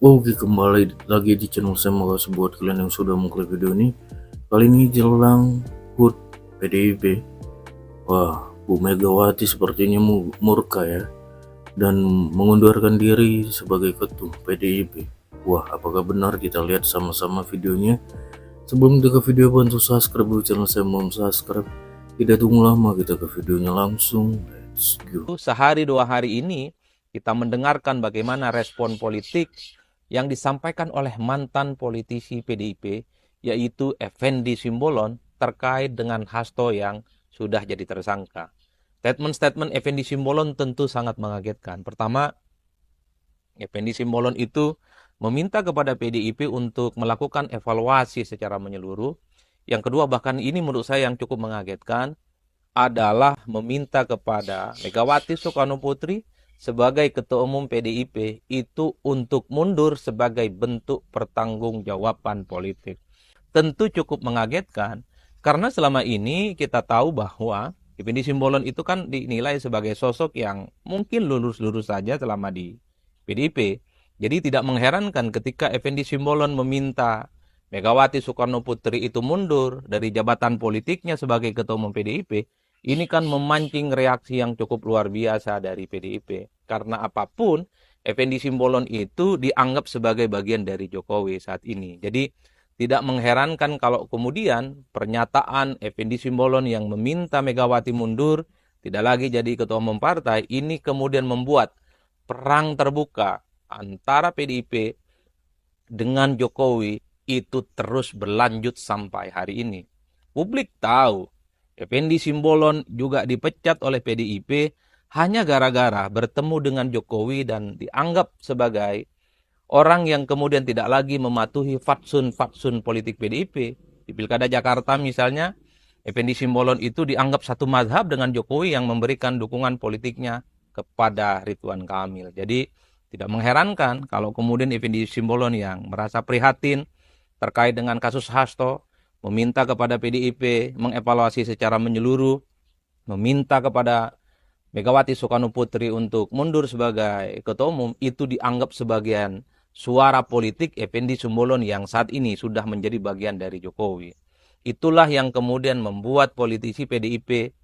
Oke, kembali lagi di channel saya. Makasih buat kalian yang sudah mengklik video ini. Kali ini jelang HUT PDIP. Wah, Bu Megawati sepertinya murka ya, dan mengundurkan diri sebagai ketua PDIP. Wah, apakah benar? Kita lihat sama-sama videonya. Sebelum kita ke video, bantu subscribe dulu channel saya, mohon subscribe. Tidak tunggu lama, kita ke videonya langsung. Let's go. Sehari 2 hari ini kita mendengarkan bagaimana respon politik yang disampaikan oleh mantan politisi PDIP, yaitu Effendi Simbolon, terkait dengan Hasto yang sudah jadi tersangka. Statement-statement Effendi Simbolon tentu sangat mengagetkan. Pertama, Effendi Simbolon itu meminta kepada PDIP untuk melakukan evaluasi secara menyeluruh. Yang kedua, bahkan ini menurut saya yang cukup mengagetkan, adalah meminta kepada Megawati Soekarno Putri sebagai Ketua Umum PDIP itu untuk mundur sebagai bentuk pertanggungjawaban politik. Tentu cukup mengagetkan karena selama ini kita tahu bahwa Effendi Simbolon itu kan dinilai sebagai sosok yang mungkin lurus-lurus saja selama di PDIP. Jadi tidak mengherankan ketika Effendi Simbolon meminta Megawati Soekarno Putri itu mundur dari jabatan politiknya sebagai Ketua Umum PDIP. Ini kan memancing reaksi yang cukup luar biasa dari PDIP. Karena apapun, Effendi Simbolon itu dianggap sebagai bagian dari Jokowi saat ini. Jadi tidak mengherankan kalau kemudian pernyataan Effendi Simbolon yang meminta Megawati mundur, tidak lagi jadi ketua umum partai, ini kemudian membuat perang terbuka antara PDIP dengan Jokowi itu terus berlanjut sampai hari ini. Publik tahu Effendi Simbolon juga dipecat oleh PDIP hanya gara-gara bertemu dengan Jokowi dan dianggap sebagai orang yang kemudian tidak lagi mematuhi fatsun-fatsun politik PDIP. Di Pilkada Jakarta misalnya, Effendi Simbolon itu dianggap satu mazhab dengan Jokowi yang memberikan dukungan politiknya kepada Ridwan Kamil. Jadi tidak mengherankan kalau kemudian Effendi Simbolon yang merasa prihatin terkait dengan kasus Hasto, meminta kepada PDIP mengevaluasi secara menyeluruh, meminta kepada Megawati Soekarno Putri untuk mundur sebagai ketua umum, itu dianggap sebagian suara politik Effendi Simbolon yang saat ini sudah menjadi bagian dari Jokowi. Itulah yang kemudian membuat politisi PDIP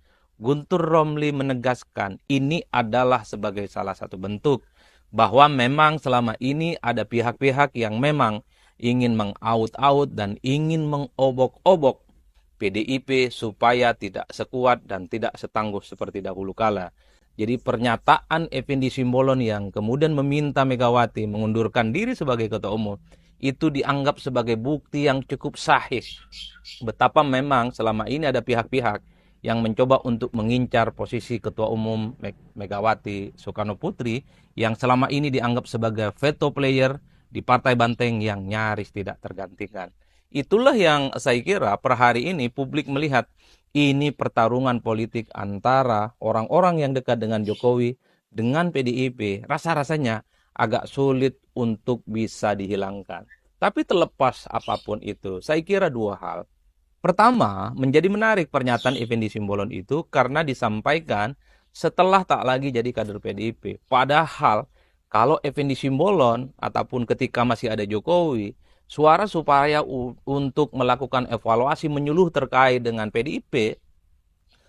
Guntur Romli menegaskan ini adalah sebagai salah satu bentuk bahwa memang selama ini ada pihak-pihak yang memang ingin mengaut-aut dan ingin mengobok-obok PDIP supaya tidak sekuat dan tidak setangguh seperti dahulu kala. Jadi pernyataan Effendi Simbolon yang kemudian meminta Megawati mengundurkan diri sebagai ketua umum itu dianggap sebagai bukti yang cukup sahih betapa memang selama ini ada pihak-pihak yang mencoba untuk mengincar posisi ketua umum Megawati Soekarno Putri yang selama ini dianggap sebagai veto player di Partai Banteng yang nyaris tidak tergantikan. Itulah yang saya kira per hari ini publik melihat ini pertarungan politik antara orang-orang yang dekat dengan Jokowi dengan PDIP. Rasa-rasanya agak sulit untuk bisa dihilangkan. Tapi terlepas apapun itu, saya kira dua hal. Pertama, menjadi menarik pernyataan Effendi Simbolon itu karena disampaikan setelah tak lagi jadi kader PDIP. Padahal kalau Effendi Simbolon ataupun ketika masih ada Jokowi, suara supaya untuk melakukan evaluasi menyeluruh terkait dengan PDIP,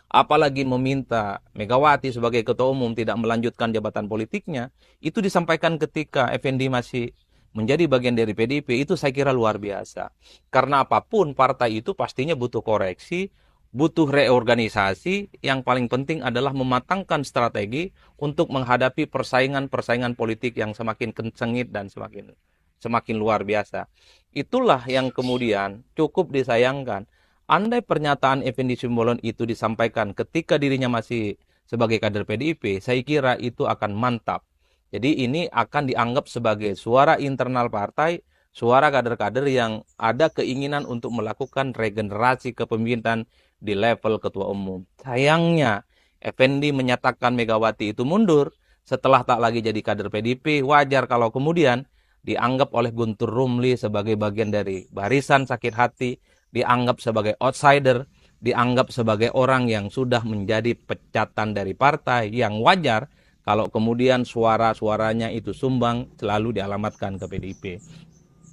apalagi meminta Megawati sebagai ketua umum tidak melanjutkan jabatan politiknya, itu disampaikan ketika Effendi masih menjadi bagian dari PDIP, itu saya kira luar biasa. Karena apapun partai itu pastinya butuh koreksi, butuh reorganisasi, yang paling penting adalah mematangkan strategi untuk menghadapi persaingan-persaingan politik yang semakin sengit dan semakin luar biasa. Itulah yang kemudian cukup disayangkan. Andai pernyataan Effendi Simbolon itu disampaikan ketika dirinya masih sebagai kader PDIP, saya kira itu akan mantap. Jadi ini akan dianggap sebagai suara internal partai, suara kader-kader yang ada keinginan untuk melakukan regenerasi kepemimpinan di level ketua umum. Sayangnya, Effendi menyatakan Megawati itu mundur setelah tak lagi jadi kader PDIP. Wajar kalau kemudian dianggap oleh Guntur Romli sebagai bagian dari barisan sakit hati, dianggap sebagai outsider, dianggap sebagai orang yang sudah menjadi pecatan dari partai, yang wajar kalau kemudian suara-suaranya itu sumbang selalu dialamatkan ke PDIP.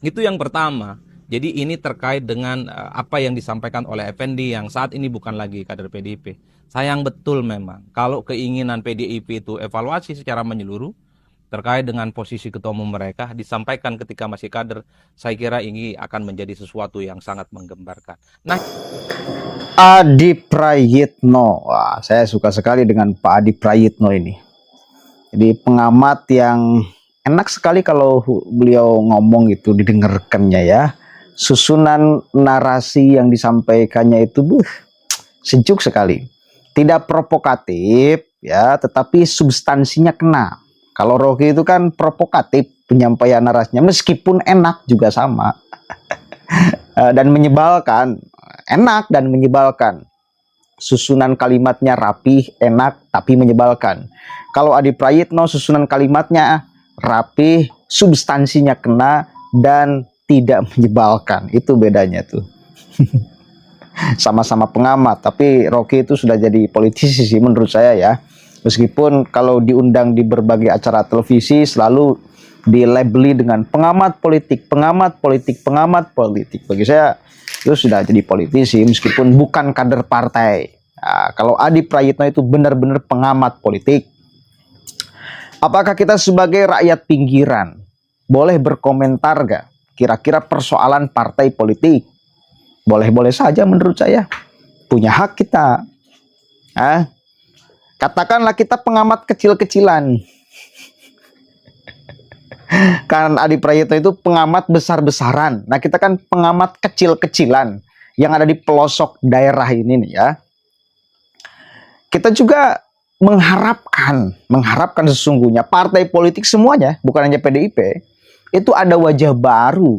Itu yang pertama. Jadi ini terkait dengan apa yang disampaikan oleh Effendi yang saat ini bukan lagi kader PDIP. Sayang betul memang kalau keinginan PDIP itu evaluasi secara menyeluruh terkait dengan posisi ketua umum mereka disampaikan ketika masih kader, saya kira ini akan menjadi sesuatu yang sangat menggembarkan. Nah, Adi Prayitno, wah, saya suka sekali dengan Pak Adi Prayitno ini. Jadi pengamat yang enak sekali kalau beliau ngomong itu didengarkannya ya. Susunan narasi yang disampaikannya itu sejuk sekali. Tidak provokatif ya, tetapi substansinya kena. Kalau Rocky itu kan provokatif penyampaian narasinya, meskipun enak juga sama. Dan menyebalkan, enak dan menyebalkan. Susunan kalimatnya rapih, enak, tapi menyebalkan. Kalau Adi Prayitno susunan kalimatnya rapih, substansinya kena, dan tidak menyebalkan. Itu bedanya tuh. Sama-sama pengamat, tapi Rocky itu sudah jadi politisi sih menurut saya ya. Meskipun kalau diundang di berbagai acara televisi selalu dilabeli dengan pengamat politik, pengamat politik, pengamat politik. Bagi saya itu sudah jadi politisi meskipun bukan kader partai. Nah, kalau Adi Prayitno itu benar-benar pengamat politik. Apakah kita sebagai rakyat pinggiran boleh berkomentar gak kira-kira persoalan partai politik? Boleh-boleh saja menurut saya. Punya hak kita. Katakanlah kita pengamat kecil-kecilan. Kan Adi Prayitno itu pengamat besar-besaran. Nah, kita kan pengamat kecil-kecilan yang ada di pelosok daerah ini nih ya. Kita juga mengharapkan sesungguhnya partai politik semuanya, bukan hanya PDIP, itu ada wajah baru.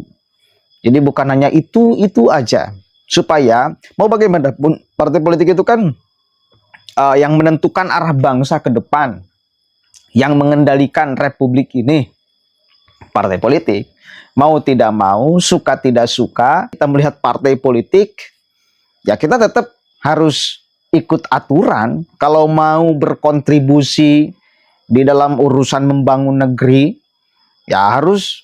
Jadi bukan hanya itu aja. Supaya mau bagaimanapun partai politik itu kan yang menentukan arah bangsa ke depan, yang mengendalikan republik ini, partai politik. Mau tidak mau, suka tidak suka, kita melihat partai politik, ya kita tetap harus ikut aturan. Kalau mau berkontribusi di dalam urusan membangun negeri, ya harus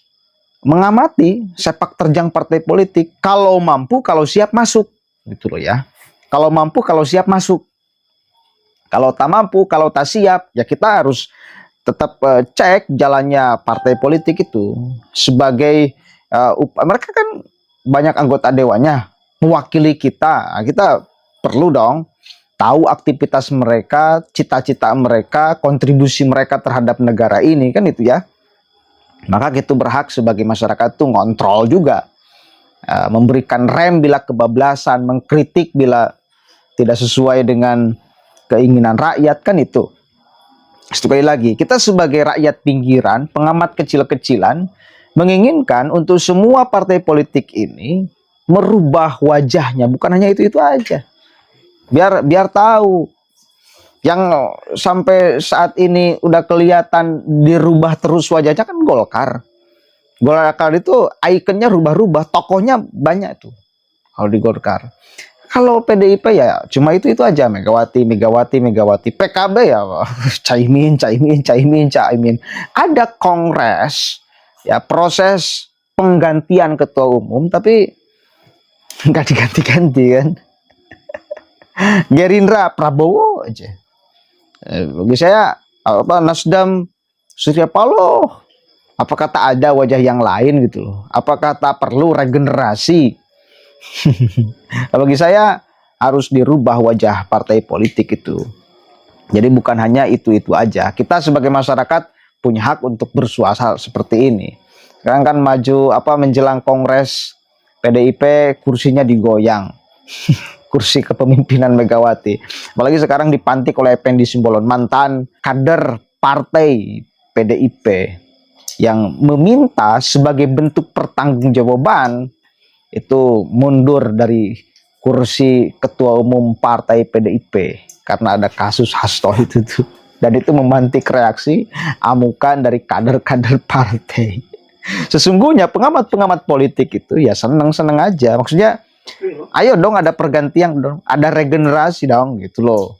mengamati sepak terjang partai politik. Kalau mampu, kalau siap masuk, gitu loh ya. Kalau mampu, kalau siap masuk. Kalau tak mampu, kalau tak siap, ya kita harus tetap cek jalannya partai politik itu. Sebagai mereka kan banyak anggota dewannya mewakili kita. Nah, kita perlu dong tahu aktivitas mereka, cita-cita mereka, kontribusi mereka terhadap negara ini, kan itu ya. Maka kita berhak sebagai masyarakat itu ngontrol juga, memberikan rem bila kebablasan, mengkritik bila tidak sesuai dengan keinginan rakyat, kan itu. Sekali lagi, kita sebagai rakyat pinggiran, pengamat kecil-kecilan, menginginkan untuk semua partai politik ini merubah wajahnya, bukan hanya itu aja. Biar tahu. Yang sampai saat ini udah kelihatan dirubah terus wajahnya kan Golkar. Golkar itu ikonnya rubah-rubah, tokohnya banyak tuh kalau di Golkar. Kalau PDIP ya cuma itu aja, Megawati. PKB ya Caimin. Ada kongres, ya proses penggantian ketua umum, tapi nggak diganti-ganti kan. Gerindra Prabowo aja. Bagi saya Nasdem Surya Paloh, apakah tak ada wajah yang lain gitu loh? Apakah tak perlu regenerasi? Bagi saya harus dirubah wajah partai politik itu. Jadi bukan hanya itu aja. Kita sebagai masyarakat punya hak untuk bersuara seperti ini. Sekarang kan maju menjelang kongres PDIP kursinya digoyang. Kursi kepemimpinan Megawati. Apalagi sekarang dipantik oleh Effendi Simbolon, mantan kader partai PDIP yang meminta sebagai bentuk pertanggungjawaban itu mundur dari kursi ketua umum partai PDIP karena ada kasus Hasto itu tuh. Dan itu memantik reaksi amukan dari kader-kader partai. Sesungguhnya pengamat-pengamat politik itu ya seneng-seneng aja. Maksudnya ayo dong ada pergantian dong, ada regenerasi dong gitu loh.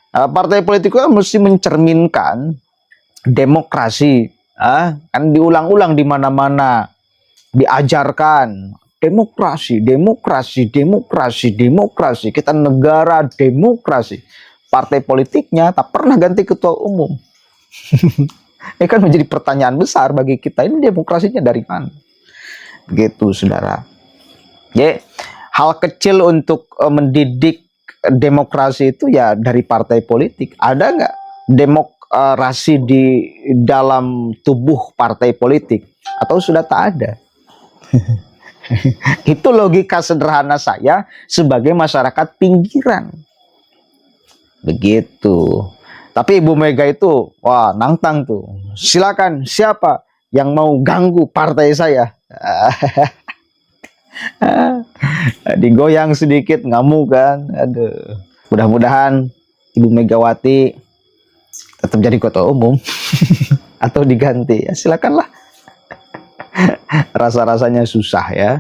Partai politik kan mesti mencerminkan demokrasi, kan diulang-ulang di mana-mana, diajarkan demokrasi, demokrasi, demokrasi, demokrasi. Kita negara demokrasi. Partai politiknya tak pernah ganti ketua umum. Ini kan menjadi pertanyaan besar bagi kita, ini demokrasinya dari mana? Begitu, saudara. Ya, hal kecil untuk mendidik demokrasi itu ya dari partai politik. Ada nggak demokrasi di dalam tubuh partai politik? Atau sudah tak ada? Itu logika sederhana saya sebagai masyarakat pinggiran. Begitu. Tapi Ibu Mega itu, wah, nantang tuh. Silakan, siapa yang mau ganggu partai saya? Digoyang sedikit, ngamuk kan. Aduh. Mudah-mudahan Ibu Megawati tetap jadi ketua umum atau diganti. Ya, silakanlah. Rasa-rasanya susah ya.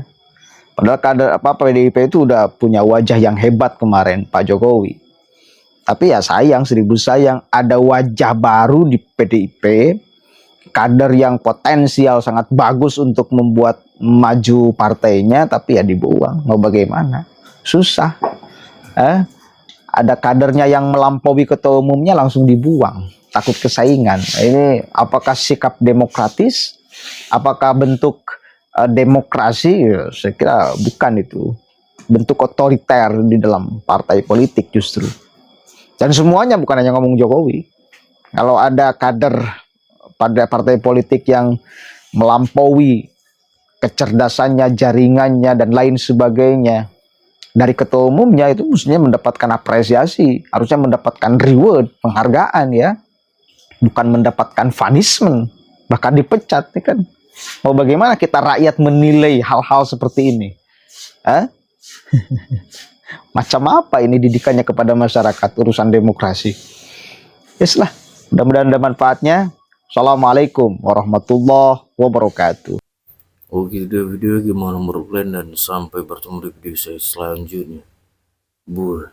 Padahal kader PDIP itu udah punya wajah yang hebat kemarin, Pak Jokowi. Tapi ya sayang, seribu sayang, ada wajah baru di PDIP, kader yang potensial sangat bagus untuk membuat maju partainya, tapi ya dibuang. Mau bagaimana? Susah. Ada kadernya yang melampaui ketua umumnya langsung dibuang, takut kesaingan. Ini apakah sikap demokratis? Apakah bentuk demokrasi? Ya, saya kira bukan itu. Bentuk otoriter di dalam partai politik justru. Dan semuanya, bukan hanya ngomong Jokowi. Kalau ada kader pada partai politik yang melampaui kecerdasannya, jaringannya, dan lain sebagainya dari ketua umumnya, itu mestinya mendapatkan apresiasi, harusnya mendapatkan reward, penghargaan ya, bukan mendapatkan punishment, bahkan dipecat, ya kan? Mau bagaimana kita rakyat menilai hal-hal seperti ini? Macam apa ini didikannya kepada masyarakat urusan demokrasi? Yes lah, mudah-mudahan ada manfaatnya. Assalamualaikum warahmatullahi wabarakatuh. Oke, video gimana menurut kalian, dan sampai bertemu di video saya selanjutnya. Bur.